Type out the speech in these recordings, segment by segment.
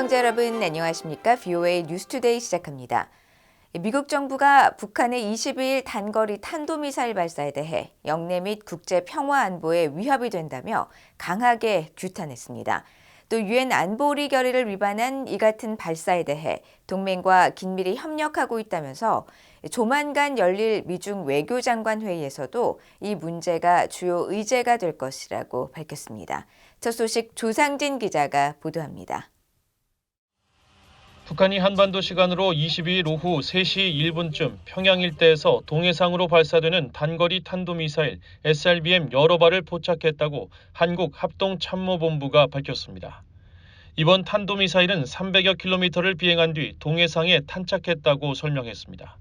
시청자 여러분 안녕하십니까? VOA 뉴스투데이 시작합니다. 미국 정부가 북한의 22일 단거리 탄도미사일 발사에 대해 영내 및 국제 평화 안보에 위협이 된다며 강하게 규탄했습니다. 또 유엔 안보리 결의를 위반한 이 같은 발사에 대해 동맹과 긴밀히 협력하고 있다면서 조만간 열릴 미중 외교장관 회의에서도 이 문제가 주요 의제가 될 것이라고 밝혔습니다. 첫 소식 조상진 기자가 보도합니다. 북한이 한반도 시간으로 22일 오후 3시 1분쯤 평양 일대에서 동해상으로 발사되는 단거리 탄도미사일 SLBM 여러 발을 포착했다고 한국합동참모본부가 밝혔습니다. 이번 탄도미사일은 300여 킬로미터를 비행한 뒤 동해상에 탄착했다고 설명했습니다.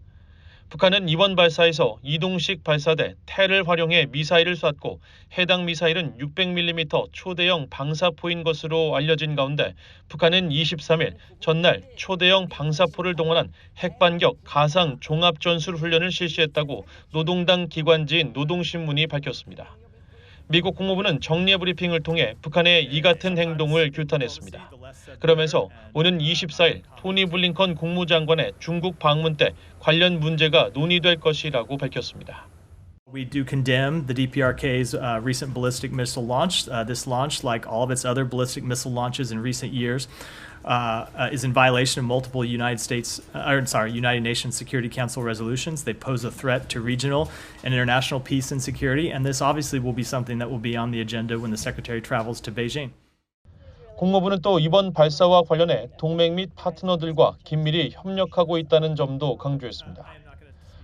북한은 이번 발사에서 이동식 발사대 텔을 활용해 미사일을 쐈고 해당 미사일은 600mm 초대형 방사포인 것으로 알려진 가운데 북한은 23일 전날 초대형 방사포를 동원한 핵반격 가상 종합전술훈련을 실시했다고 노동당 기관지인 노동신문이 밝혔습니다. 미국 국무부는 정례 브리핑을 통해 북한의 이 같은 행동을 규탄했습니다. 그러면서 오는 24일 토니 블링컨 국무장관의 중국 방문 때 관련 문제가 논의될 것이라고 밝혔습니다. We do condemn the DPRK's recent ballistic missile launch. This launch, like all of its other ballistic missile launches in recent years, is in violation of multiple United Nations Security Council resolutions. They pose a threat to regional and international peace and security, and this obviously will be something that will be on the agenda when the Secretary travels to Beijing. 국무부는 또 이번 발사와 관련해 동맹 및 파트너들과 긴밀히 협력하고 있다는 점도 강조했습니다.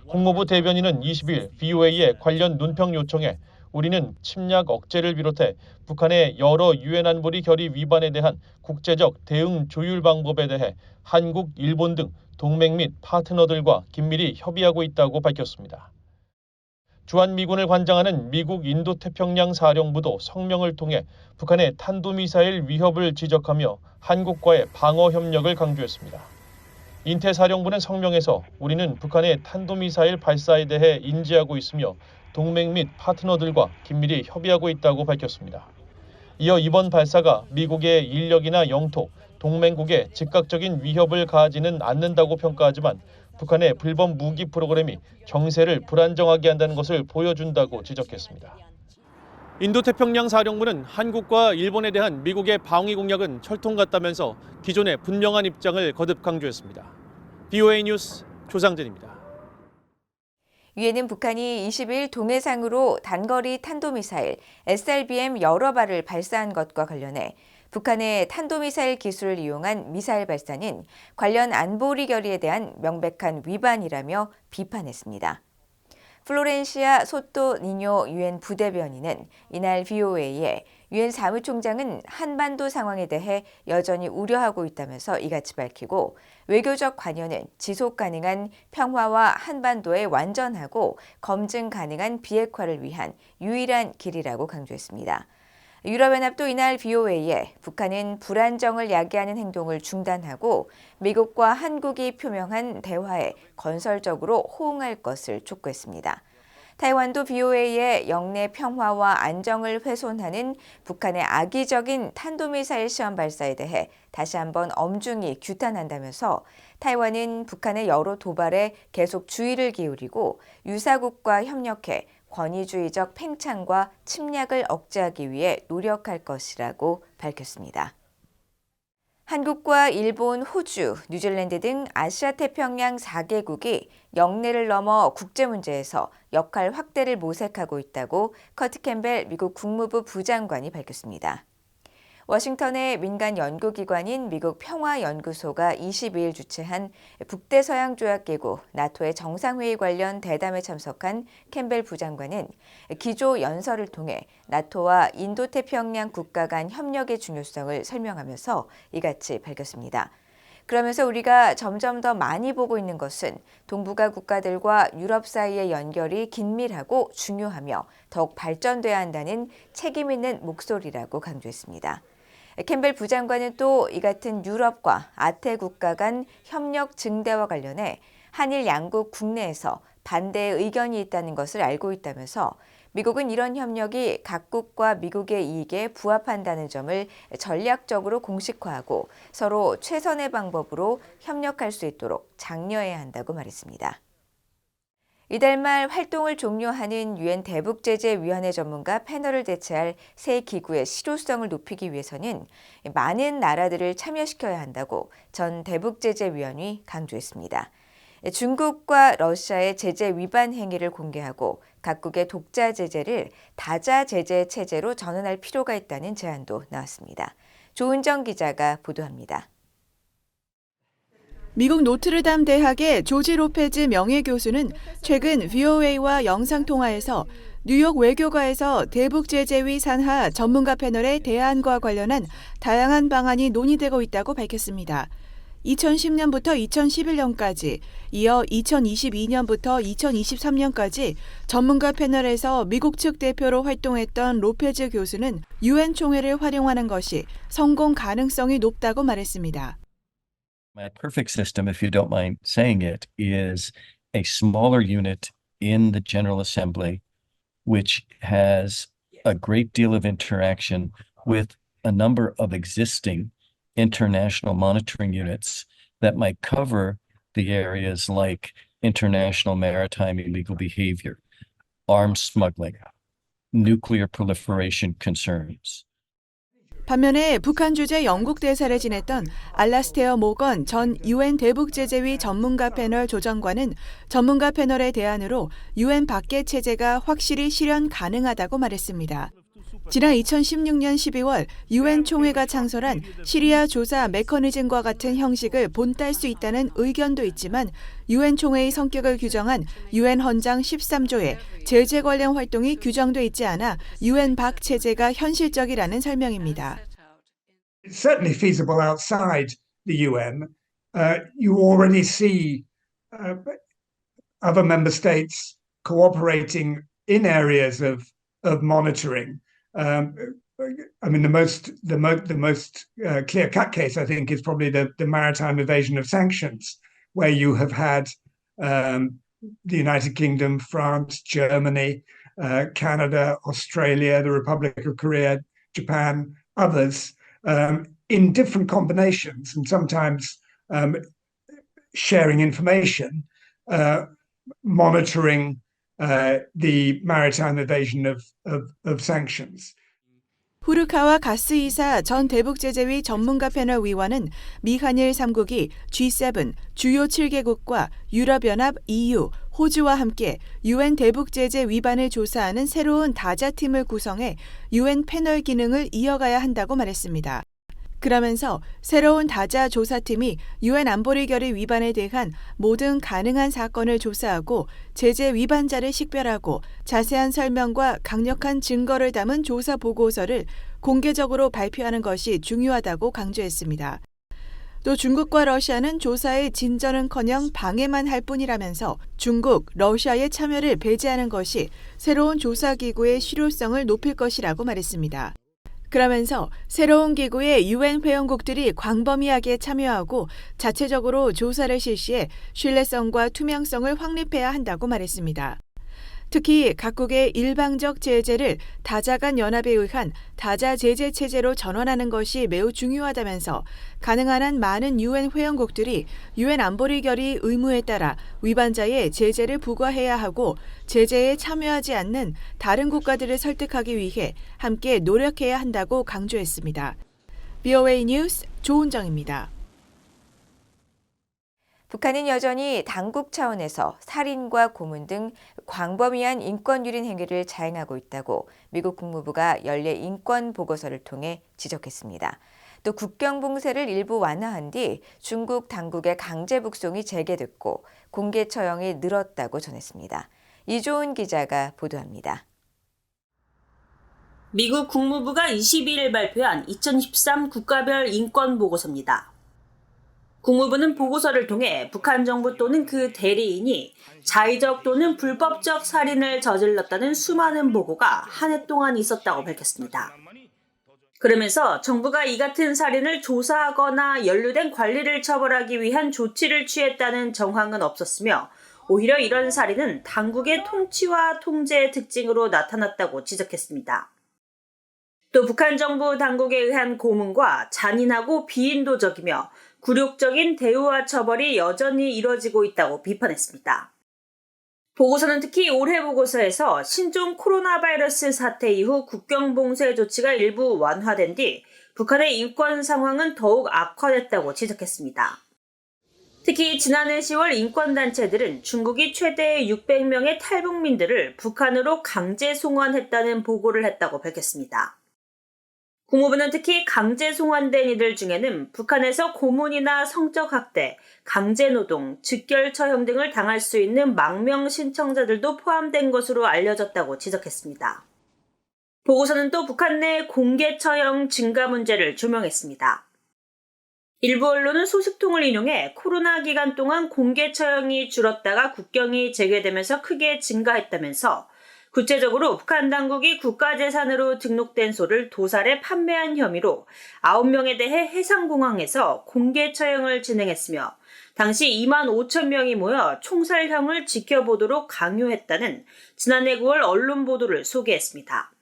국무부 대변인은 20일 VOA의 관련 논평 요청에 우리는 침략 억제를 비롯해 북한의 여러 유엔 안보리 결의 위반에 대한 국제적 대응 조율 방법에 대해 한국, 일본 등 동맹 및 파트너들과 긴밀히 협의하고 있다고 밝혔습니다. 주한미군을 관장하는 미국 인도태평양 사령부도 성명을 통해 북한의 탄도미사일 위협을 지적하며 한국과의 방어 협력을 강조했습니다. 인태사령부는 성명에서 우리는 북한의 탄도미사일 발사에 대해 인지하고 있으며 동맹 및 파트너들과 긴밀히 협의하고 있다고 밝혔습니다. 이어 이번 발사가 미국의 인력이나 영토, 동맹국에 즉각적인 위협을 가하지는 않는다고 평가하지만 북한의 불법 무기 프로그램이 정세를 불안정하게 한다는 것을 보여준다고 지적했습니다. 인도태평양 사령부는 한국과 일본에 대한 미국의 방위 공약은 철통 같다면서 기존의 분명한 입장을 거듭 강조했습니다. VOA 뉴스 조상진입니다. 유엔은 북한이 20일 동해상으로 단거리 탄도미사일 SLBM 여러 발을 발사한 것과 관련해 북한의 탄도미사일 기술을 이용한 미사일 발사는 관련 안보리 결의에 대한 명백한 위반이라며 비판했습니다. 플로렌시아 소토 니뇨 유엔 부대변인은 이날 VOA에 유엔 사무총장은 한반도 상황에 대해 여전히 우려하고 있다면서 이같이 밝히고 외교적 관여는 지속 가능한 평화와 한반도의 완전하고 검증 가능한 비핵화를 위한 유일한 길이라고 강조했습니다. 유럽연합도 이날 VOA에 북한은 불안정을 야기하는 행동을 중단하고 미국과 한국이 표명한 대화에 건설적으로 호응할 것을 촉구했습니다. 타이완도 VOA의 영내 평화와 안정을 훼손하는 북한의 악의적인 탄도미사일 시험 발사에 대해 다시 한번 엄중히 규탄한다면서 타이완은 북한의 여러 도발에 계속 주의를 기울이고 유사국과 협력해 권위주의적 팽창과 침략을 억제하기 위해 노력할 것이라고 밝혔습니다. 한국과 일본, 호주, 뉴질랜드 등 아시아 태평양 4개국이 영내를 넘어 국제 문제에서 역할 확대를 모색하고 있다고 커트 캠벨 미국 국무부 부장관이 밝혔습니다. 워싱턴의 민간 연구기관인 미국 평화연구소가 22일 주최한 북대서양조약기구 나토의 정상회의 관련 대담에 참석한 캠벨 부장관은 기조 연설을 통해 나토와 인도태평양 국가 간 협력의 중요성을 설명하면서 이같이 밝혔습니다. 그러면서 우리가 점점 더 많이 보고 있는 것은 동북아 국가들과 유럽 사이의 연결이 긴밀하고 중요하며 더욱 발전돼야 한다는 책임 있는 목소리라고 강조했습니다. 캠벨 부장관은 또 이 같은 유럽과 아태 국가 간 협력 증대와 관련해 한일 양국 국내에서 반대의 의견이 있다는 것을 알고 있다면서 미국은 이런 협력이 각국과 미국의 이익에 부합한다는 점을 전략적으로 공식화하고 서로 최선의 방법으로 협력할 수 있도록 장려해야 한다고 말했습니다. 이달 말 활동을 종료하는 유엔 대북제재위원회 전문가 패널을 대체할 새 기구의 실효성을 높이기 위해서는 많은 나라들을 참여시켜야 한다고 전 대북제재위원이 강조했습니다. 중국과 러시아의 제재 위반 행위를 공개하고 각국의 독자 제재를 다자 제재 체제로 전환할 필요가 있다는 제안도 나왔습니다. 조은정 기자가 보도합니다. 미국 노트르담 대학의 조지 로페즈 명예교수는 최근 VOA와 영상통화에서 뉴욕 외교가에서 대북제재위 산하 전문가 패널의 대안과 관련한 다양한 방안이 논의되고 있다고 밝혔습니다. 2010년부터 2011년까지, 이어 2022년부터 2023년까지 전문가 패널에서 미국 측 대표로 활동했던 로페즈 교수는 유엔 총회를 활용하는 것이 성공 가능성이 높다고 말했습니다. My perfect system, if you don't mind saying it, is a smaller unit in the General Assembly, which has a great deal of interaction with a number of existing international monitoring units that might cover the areas like international maritime illegal behavior, arms smuggling, nuclear proliferation concerns. 반면에 북한 주재 영국 대사를 지냈던 알라스테어 모건 전 유엔 대북제재위 전문가 패널 조정관은 전문가 패널의 대안으로 유엔 밖의 체제가 확실히 실현 가능하다고 말했습니다. 지난 2016년 12월 유엔 총회가 창설한 시리아 조사 메커니즘과 같은 형식을 본딸 수 있다는 의견도 있지만 유엔 총회의 성격을 규정한 유엔 헌장 13조에 제재 관련 활동이 규정돼 있지 않아 유엔 밖 체제가 현실적이라는 설명입니다. It's certainly feasible outside the UN. You already see other member states cooperating in areas of monitoring. I mean, the most clear-cut case, I think, is probably the maritime evasion of sanctions, where you have had the United Kingdom, France, Germany, Canada, Australia, the Republic of Korea, Japan, others, in different combinations, and sometimes sharing information, monitoring the maritime evasion of sanctions. 후르카와 가스이사 전 대북제재위 전문가 패널 위원은 미한일 3국이 G7, 주요 7개국과 유럽연합, EU, 호주와 함께 유엔 대북제재 위반을 조사하는 새로운 다자팀을 구성해 유엔 패널 기능을 이어가야 한다고 말했습니다. 그러면서 새로운 다자 조사팀이 유엔 안보리 결의 위반에 대한 모든 가능한 사건을 조사하고 제재 위반자를 식별하고 자세한 설명과 강력한 증거를 담은 조사 보고서를 공개적으로 발표하는 것이 중요하다고 강조했습니다. 또 중국과 러시아는 조사의 진전은커녕 방해만 할 뿐이라면서 중국, 러시아의 참여를 배제하는 것이 새로운 조사기구의 실효성을 높일 것이라고 말했습니다. 그러면서 새로운 기구에 유엔 회원국들이 광범위하게 참여하고 자체적으로 조사를 실시해 신뢰성과 투명성을 확립해야 한다고 말했습니다. 특히 각국의 일방적 제재를 다자 간 연합에 의한 다자 제재 체제로 전환하는 것이 매우 중요하다면서 가능한 한 많은 유엔 회원국들이 유엔 안보리 결의 의무에 따라 위반자의 제재를 부과해야 하고 제재에 참여하지 않는 다른 국가들을 설득하기 위해 함께 노력해야 한다고 강조했습니다. VOA 뉴스 조은정입니다. 북한은 여전히 당국 차원에서 살인과 고문 등 광범위한 인권 유린 행위를 자행하고 있다고 미국 국무부가 연례 인권 보고서를 통해 지적했습니다. 또 국경 봉쇄를 일부 완화한 뒤 중국 당국의 강제 북송이 재개됐고 공개 처형이 늘었다고 전했습니다. 이조은 기자가 보도합니다. 미국 국무부가 22일 발표한 2013 국가별 인권 보고서입니다. 국무부는 보고서를 통해 북한 정부 또는 그 대리인이 자의적 또는 불법적 살인을 저질렀다는 수많은 보고가 한 해 동안 있었다고 밝혔습니다. 그러면서 정부가 이 같은 살인을 조사하거나 연루된 관리를 처벌하기 위한 조치를 취했다는 정황은 없었으며 오히려 이런 사례는 당국의 통치와 통제의 특징으로 나타났다고 지적했습니다. 또 북한 정부 당국에 의한 고문과 잔인하고 비인도적이며 굴욕적인 대우와 처벌이 여전히 이뤄지고 있다고 비판했습니다. 보고서는 특히 올해 보고서에서 신종 코로나 바이러스 사태 이후 국경 봉쇄 조치가 일부 완화된 뒤 북한의 인권 상황은 더욱 악화됐다고 지적했습니다. 특히 지난해 10월 인권단체들은 중국이 최대 600명의 탈북민들을 북한으로 강제 송환했다는 보고를 했다고 밝혔습니다. 국무부는 특히 강제 송환된 이들 중에는 북한에서 고문이나 성적 학대, 강제노동, 즉결처형 등을 당할 수 있는 망명 신청자들도 포함된 것으로 알려졌다고 지적했습니다. 보고서는 또 북한 내 공개처형 증가 문제를 조명했습니다. 일부 언론은 소식통을 인용해 코로나 기간 동안 공개처형이 줄었다가 국경이 재개되면서 크게 증가했다면서 구체적으로 북한 당국이 국가재산으로 등록된 소를 도살에 판매한 혐의로 9명에 대해 해상공항에서 공개 처형을 진행했으며 당시 2만 5천 명이 모여 총살형을 지켜보도록 강요했다는 지난해 9월 언론 보도를 소개했습니다.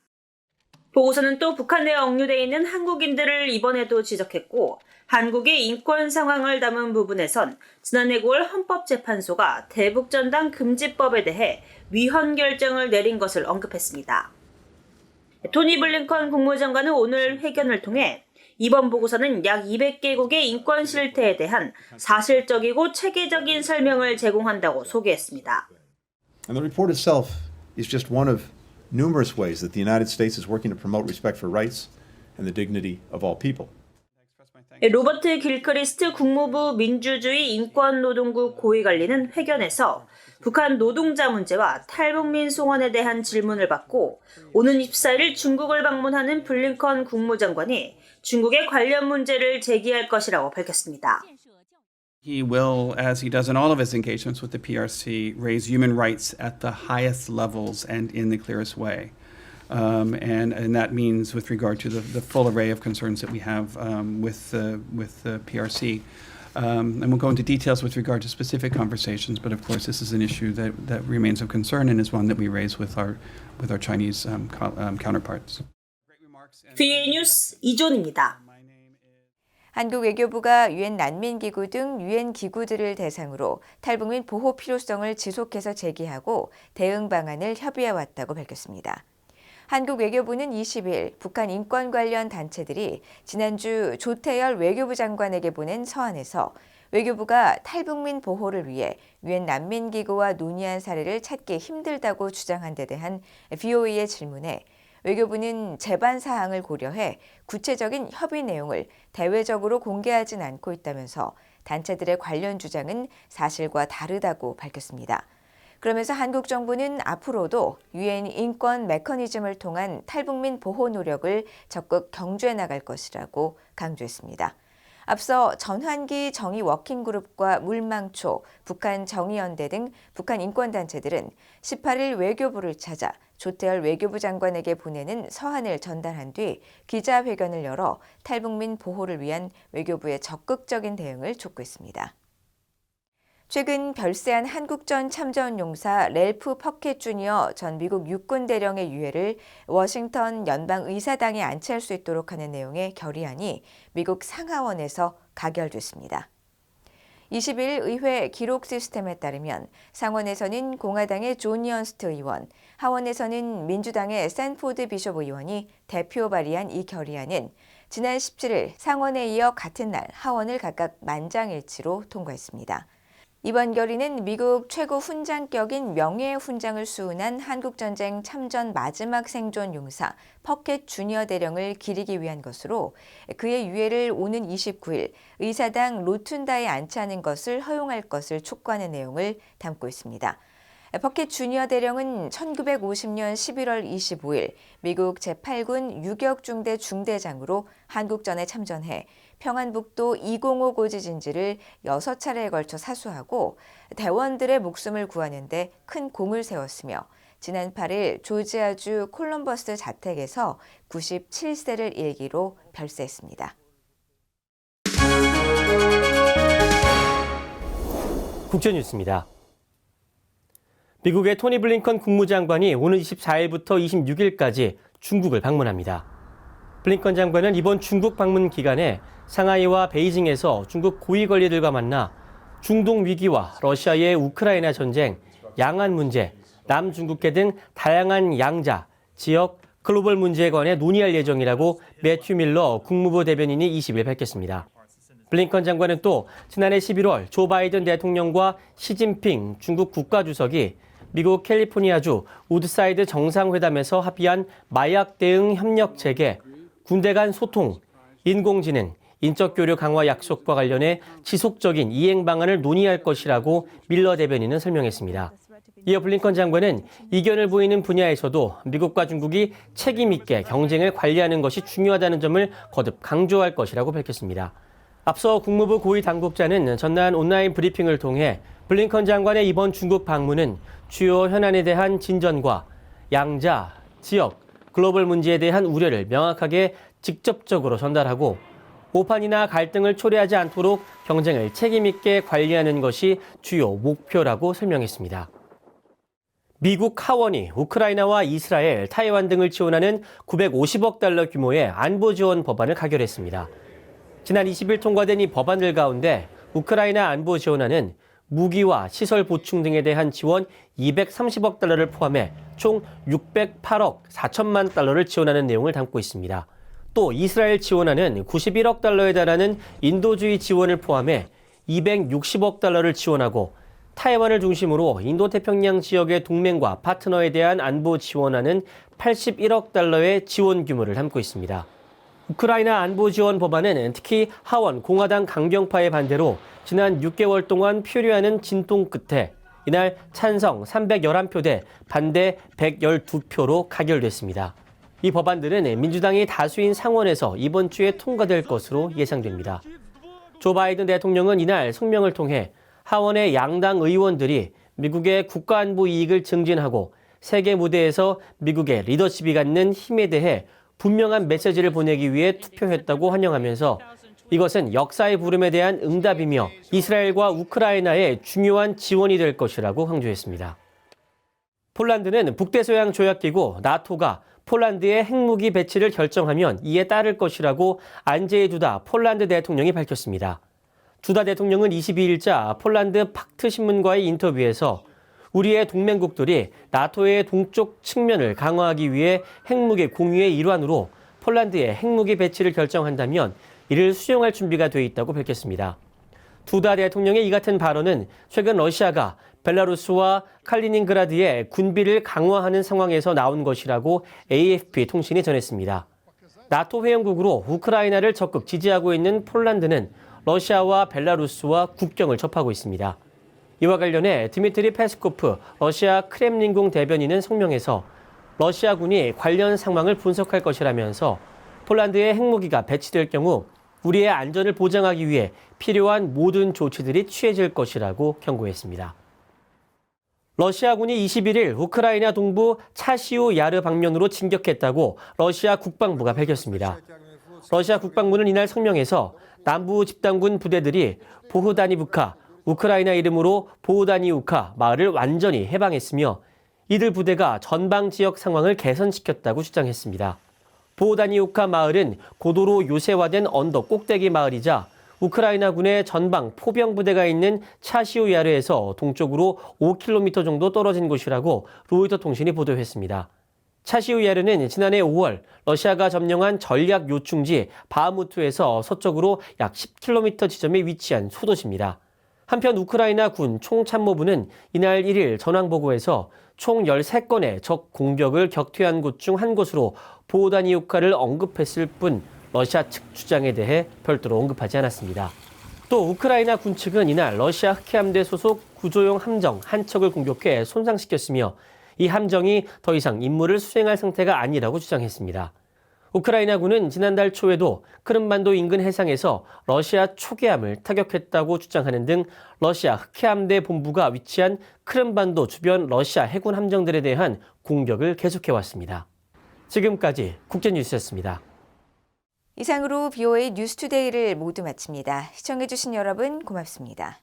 보고서는 또 북한 내에 억류돼 있는 한국인들을 이번에도 지적했고 한국의 인권 상황을 담은 부분에선 지난해 9월 헌법재판소가 대북전당 금지법에 대해 위헌 결정을 내린 것을 언급했습니다. 토니 블링컨 국무장관은 오늘 회견을 통해 이번 보고서는 약 200개국의 인권 실태에 대한 사실적이고 체계적인 설명을 제공한다고 소개했습니다. And the report itself is just one of numerous ways that the United States is working to promote respect for rights and the dignity of all people. 로버트 길크리스트 국무부 민주주의 인권노동국 고위관리는 회견에서 북한 노동자 문제와 탈북민 송환에 대한 질문을 받고 오는 24일 중국을 방문하는 블링컨 국무장관이 중국의 관련 문제를 제기할 것이라고 밝혔습니다. He will, as he does in all of his engagements with the PRC, raise human rights at the highest levels and in the clearest way. And that means with regard to the full array of concerns that we have with the PRC. And we'll go into details with regard to specific conversations, but of course this is an issue that remains of concern and is one that we raise with our Chinese counterparts. VA 뉴스 이존입니다. 한국 외교부가 유엔 난민기구 등 유엔 기구들을 대상으로 탈북민 보호 필요성을 지속해서 제기하고 대응 방안을 협의해왔다고 밝혔습니다. 한국 외교부는 20일 북한 인권 관련 단체들이 지난주 조태열 외교부 장관에게 보낸 서한에서 외교부가 탈북민 보호를 위해 유엔 난민기구와 논의한 사례를 찾기 힘들다고 주장한 데 대한 VOA의 질문에 외교부는 제반 사항을 고려해 구체적인 협의 내용을 대외적으로 공개하진 않고 있다면서 단체들의 관련 주장은 사실과 다르다고 밝혔습니다. 그러면서 한국 정부는 앞으로도 유엔 인권 메커니즘을 통한 탈북민 보호 노력을 적극 경주해 나갈 것이라고 강조했습니다. 앞서 전환기 정의 워킹그룹과 물망초, 북한 정의연대 등 북한 인권단체들은 18일 외교부를 찾아 조태열 외교부 장관에게 보내는 서한을 전달한 뒤 기자회견을 열어 탈북민 보호를 위한 외교부의 적극적인 대응을 촉구했습니다. 최근 별세한 한국전 참전 용사 랠프 퍼켓 주니어 전 미국 육군 대령의 유해를 워싱턴 연방의사당에 안치할 수 있도록 하는 내용의 결의안이 미국 상하원에서 가결됐습니다. 20일 의회 기록 시스템에 따르면 상원에서는 공화당의 존 이언스트 의원, 하원에서는 민주당의 샌포드 비숍 의원이 대표 발의한 이 결의안은 지난 17일 상원에 이어 같은 날 하원을 각각 만장일치로 통과했습니다. 이번 결의는 미국 최고 훈장격인 명예훈장을 수운한 한국전쟁 참전 마지막 생존 용사 퍼켓 주니어 대령을 기리기 위한 것으로 그의 유해를 오는 29일 의사당 로툰다에 안치하는 것을 허용할 것을 촉구하는 내용을 담고 있습니다. 퍼켓 주니어 대령은 1950년 11월 25일 미국 제8군 유격중대 중대장으로 한국전에 참전해 평안북도 205 고지진지를 6차례에 걸쳐 사수하고 대원들의 목숨을 구하는 데 큰 공을 세웠으며 지난 8일 조지아주 콜럼버스 자택에서 97세를 일기로 별세했습니다. 국제뉴스입니다. 미국의 토니 블링컨 국무장관이 오는 24일부터 26일까지 중국을 방문합니다. 블링컨 장관은 이번 중국 방문 기간에 상하이와 베이징에서 중국 고위 관리들과 만나 중동 위기와 러시아의 우크라이나 전쟁, 양안 문제, 남중국해 등 다양한 양자, 지역, 글로벌 문제에 관해 논의할 예정이라고 매튜 밀러 국무부 대변인이 20일 밝혔습니다. 블링컨 장관은 또 지난해 11월 조 바이든 대통령과 시진핑 중국 국가주석이 미국 캘리포니아주 우드사이드 정상회담에서 합의한 마약 대응 협력 체계, 군대 간 소통, 인공지능, 인적 교류 강화 약속과 관련해 지속적인 이행 방안을 논의할 것이라고 밀러 대변인은 설명했습니다. 이어 블링컨 장관은 이견을 보이는 분야에서도 미국과 중국이 책임 있게 경쟁을 관리하는 것이 중요하다는 점을 거듭 강조할 것이라고 밝혔습니다. 앞서 국무부 고위 당국자는 전날 온라인 브리핑을 통해 블링컨 장관의 이번 중국 방문은 주요 현안에 대한 진전과 양자, 지역, 글로벌 문제에 대한 우려를 명확하게 직접적으로 전달하고 오판이나 갈등을 초래하지 않도록 경쟁을 책임 있게 관리하는 것이 주요 목표라고 설명했습니다. 미국 하원이 우크라이나와 이스라엘, 타이완 등을 지원하는 950억 달러 규모의 안보 지원 법안을 가결했습니다. 지난 20일 통과된 이 법안들 가운데 우크라이나 안보 지원안은 무기와 시설 보충 등에 대한 지원 230억 달러를 포함해 총 608억 4천만 달러를 지원하는 내용을 담고 있습니다. 또 이스라엘 지원안은 91억 달러에 달하는 인도주의 지원을 포함해 260억 달러를 지원하고 타이완을 중심으로 인도태평양 지역의 동맹과 파트너에 대한 안보 지원안은 81억 달러의 지원 규모를 담고 있습니다. 우크라이나 안보 지원 법안은 특히 하원 공화당 강경파의 반대로 지난 6개월 동안 표류하는 진통 끝에 이날 찬성 311표 대 반대 112표로 가결됐습니다. 이 법안들은 민주당이 다수인 상원에서 이번 주에 통과될 것으로 예상됩니다. 조 바이든 대통령은 이날 성명을 통해 하원의 양당 의원들이 미국의 국가안보 이익을 증진하고 세계 무대에서 미국의 리더십이 갖는 힘에 대해 분명한 메시지를 보내기 위해 투표했다고 환영하면서 이것은 역사의 부름에 대한 응답이며 이스라엘과 우크라이나의 중요한 지원이 될 것이라고 강조했습니다. 폴란드는 북대서양 조약기구 나토가 폴란드의 핵무기 배치를 결정하면 이에 따를 것이라고 안제이 두다 폴란드 대통령이 밝혔습니다. 두다 대통령은 22일자 폴란드 팍트 신문과의 인터뷰에서 우리의 동맹국들이 나토의 동쪽 측면을 강화하기 위해 핵무기 공유의 일환으로 폴란드의 핵무기 배치를 결정한다면 이를 수용할 준비가 돼 있다고 밝혔습니다. 두다 대통령의 이 같은 발언은 최근 러시아가 벨라루스와 칼리닝그라드에 군비를 강화하는 상황에서 나온 것이라고 AFP 통신이 전했습니다. 나토 회원국으로 우크라이나를 적극 지지하고 있는 폴란드는 러시아와 벨라루스와 국경을 접하고 있습니다. 이와 관련해 드미트리 페스코프 러시아 크렘린궁 대변인은 성명에서 러시아군이 관련 상황을 분석할 것이라면서 폴란드에 핵무기가 배치될 경우 우리의 안전을 보장하기 위해 필요한 모든 조치들이 취해질 것이라고 경고했습니다. 러시아군이 21일 우크라이나 동부 차시우 야르 방면으로 진격했다고 러시아 국방부가 밝혔습니다. 러시아 국방부는 이날 성명에서 남부 집단군 부대들이 보흐다니브카, 우크라이나 이름으로 보호다니우카 마을을 완전히 해방했으며 이들 부대가 전방 지역 상황을 개선시켰다고 주장했습니다. 보호다니우카 마을은 고도로 요새화된 언덕 꼭대기 마을이자 우크라이나군의 전방 포병 부대가 있는 차시우 야르에서 동쪽으로 5km 정도 떨어진 곳이라고 로이터 통신이 보도했습니다. 차시우 야르는 지난해 5월 러시아가 점령한 전략 요충지 바흐무트에서 서쪽으로 약 10km 지점에 위치한 소도시입니다. 한편 우크라이나 군 총참모부는 이날 1일 전황보고에서 총 13건의 적 공격을 격퇴한 곳 중 한 곳으로 보호다니우카를 언급했을 뿐 러시아 측 주장에 대해 별도로 언급하지 않았습니다. 또 우크라이나 군 측은 이날 러시아 흑해함대 소속 구조용 함정 한 척을 공격해 손상시켰으며 이 함정이 더 이상 임무를 수행할 상태가 아니라고 주장했습니다. 우크라이나군은 지난달 초에도 크림반도 인근 해상에서 러시아 초계함을 타격했다고 주장하는 등 러시아 흑해함대 본부가 위치한 크림반도 주변 러시아 해군 함정들에 대한 공격을 계속해왔습니다. 지금까지 국제뉴스였습니다. 이상으로 BOA 뉴스투데이를 모두 마칩니다. 시청해주신 여러분 고맙습니다.